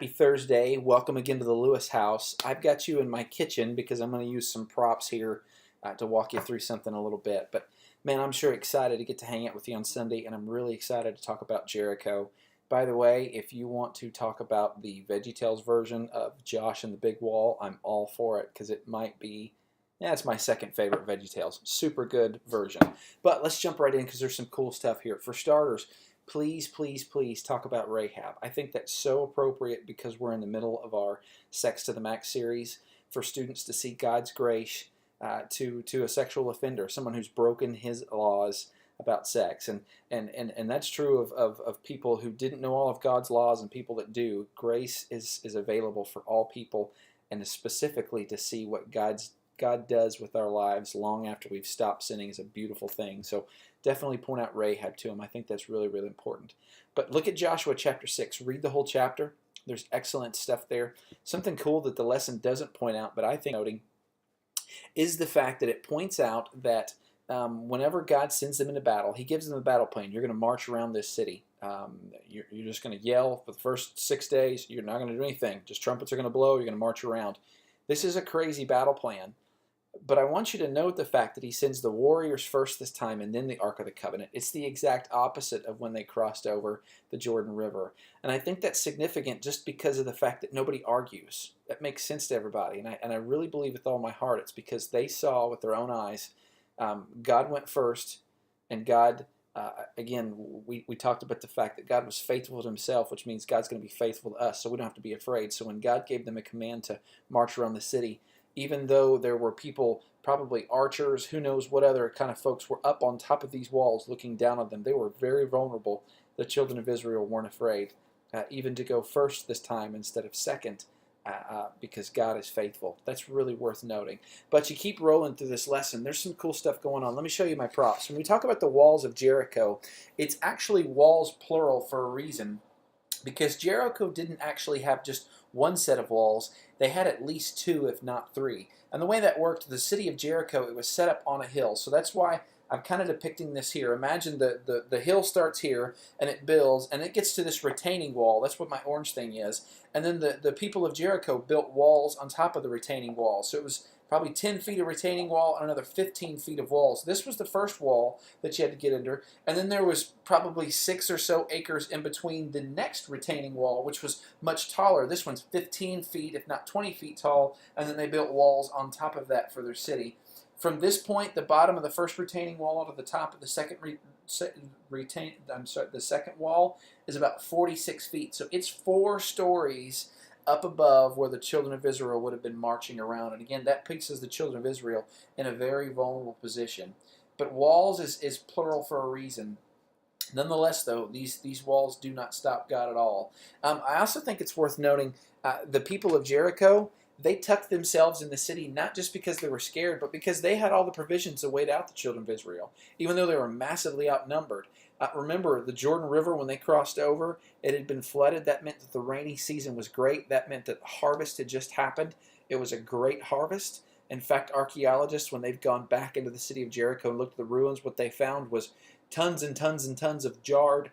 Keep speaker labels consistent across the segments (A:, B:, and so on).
A: Happy Thursday. Welcome again to the Lewis house. I've got you in my kitchen because I'm going to use some props here to walk you through something a little bit. But man, I'm sure excited to get to hang out with you on Sunday, and I'm really excited to talk about Jericho. By the way, if you want to talk about the VeggieTales version of Josh and the Big Wall, I'm all for it because it might be, yeah, it's my second favorite VeggieTales. Super good version. But let's jump right in because there's some cool stuff here. For starters, please, please, please talk about Rahab. I think that's so appropriate because we're in the middle of our Sex to the Max series for students to see God's grace to a sexual offender, someone who's broken his laws about sex. And that's true of people who didn't know all of God's laws and people that do. Grace is available for all people, and specifically to see what God does with our lives long after we've stopped sinning is a beautiful thing. So definitely point out Rahab to him. I think that's really, really important. But look at Joshua chapter 6. Read the whole chapter. There's excellent stuff there. Something cool that the lesson doesn't point out, but I think noting, is the fact that it points out that whenever God sends them into battle, he gives them a battle plan. You're going to march around this city. You're just going to yell for the first 6 days. You're not going to do anything. Just trumpets are going to blow. You're going to march around. This is a crazy battle plan. But I want you to note the fact that he sends the warriors first this time and then the Ark of the Covenant. It's the exact opposite of when they crossed over the Jordan River. And I think that's significant just because of the fact that nobody argues. That makes sense to everybody. And I really believe with all my heart it's because they saw with their own eyes God went first, and God, again, we talked about the fact that God was faithful to himself, which means God's going to be faithful to us, so we don't have to be afraid. So when God gave them a command to march around the city, even though there were people, probably archers, who knows what other kind of folks were up on top of these walls looking down on them, they were very vulnerable. The children of Israel weren't afraid, even to go first this time instead of second, because God is faithful. That's really worth noting. But you keep rolling through this lesson. There's some cool stuff going on. Let me show you my props. When we talk about the walls of Jericho, it's actually walls plural for a reason, because Jericho didn't actually have just one set of walls. They had at least two, if not three. And the way that worked, the city of Jericho, it was set up on a hill. So that's why I'm kind of depicting this here. Imagine the hill starts here, and it builds, and it gets to this retaining wall. That's what my orange thing is. And then the people of Jericho built walls on top of the retaining wall. So it was probably 10 feet of retaining wall and another 15 feet of walls. This was the first wall that you had to get under. And then there was probably 6 or so acres in between the next retaining wall, which was much taller. This one's 15 feet, if not 20 feet tall. And then they built walls on top of that for their city. From this point, the bottom of the first retaining wall to the top of the second the second wall is about 46 feet. So it's 4 stories up above where the children of Israel would have been marching around. And again, that places the children of Israel in a very vulnerable position. But walls is plural for a reason. Nonetheless, though, these walls do not stop God at all. I also think it's worth noting the people of Jericho, they tucked themselves in the city not just because they were scared, but because they had all the provisions to wait out the children of Israel, even though they were massively outnumbered. Remember, the Jordan River, when they crossed over, it had been flooded. That meant that the rainy season was great. That meant that harvest had just happened. It was a great harvest. In fact, archaeologists, when they've gone back into the city of Jericho and looked at the ruins, what they found was tons and tons and tons of jarred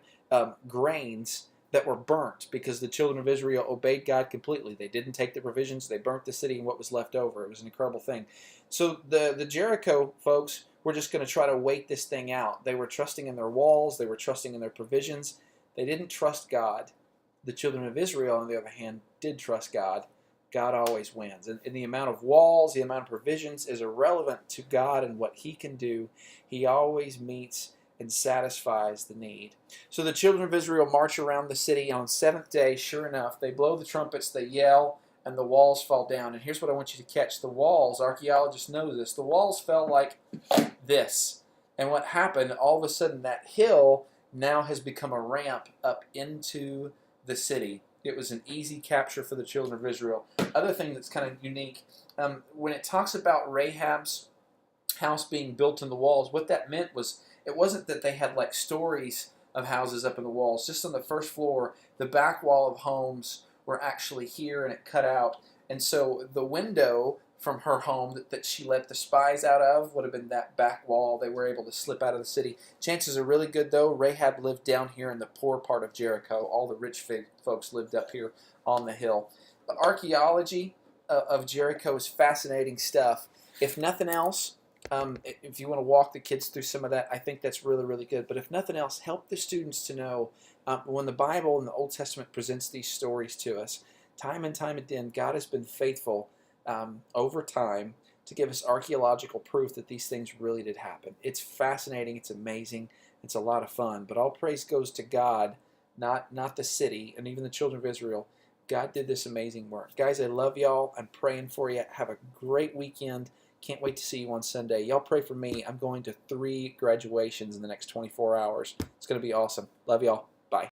A: grains that were burnt because the children of Israel obeyed God completely. They didn't take the provisions. They burnt the city and what was left over. It was an incredible thing. So the Jericho folks were just going to try to wait this thing out. They were trusting in their walls. They were trusting in their provisions. They didn't trust God. The children of Israel, on the other hand, did trust God. God always wins. And the amount of walls, the amount of provisions is irrelevant to God and what he can do. He always meets and satisfies the need. So the children of Israel march around the city. On the 7th day, sure enough, they blow the trumpets, they yell, and the walls fall down. And here's what I want you to catch. The walls, archaeologists know this, the walls fell like this. And what happened, all of a sudden, that hill now has become a ramp up into the city. It was an easy capture for the children of Israel. Other thing that's kind of unique, when it talks about Rahab's house being built in the walls, what that meant was, it wasn't that they had like stories of houses up in the walls. Just on the first floor, the back wall of homes were actually here and it cut out. And so the window from her home that she let the spies out of would have been that back wall. They were able to slip out of the city. Chances are really good, though. Rahab lived down here in the poor part of Jericho. All the rich folks lived up here on the hill. But archaeology of Jericho is fascinating stuff. If nothing else, if you want to walk the kids through some of that, I think that's really, really good. But if nothing else, help the students to know when the Bible and the Old Testament presents these stories to us, time and time again, God has been faithful over time to give us archaeological proof that these things really did happen. It's fascinating. It's amazing. It's a lot of fun. But all praise goes to God, not the city and even the children of Israel. God did this amazing work. Guys, I love y'all. I'm praying for you. Have a great weekend. Can't wait to see you on Sunday. Y'all pray for me. I'm going to 3 graduations in the next 24 hours. It's going to be awesome. Love y'all. Bye.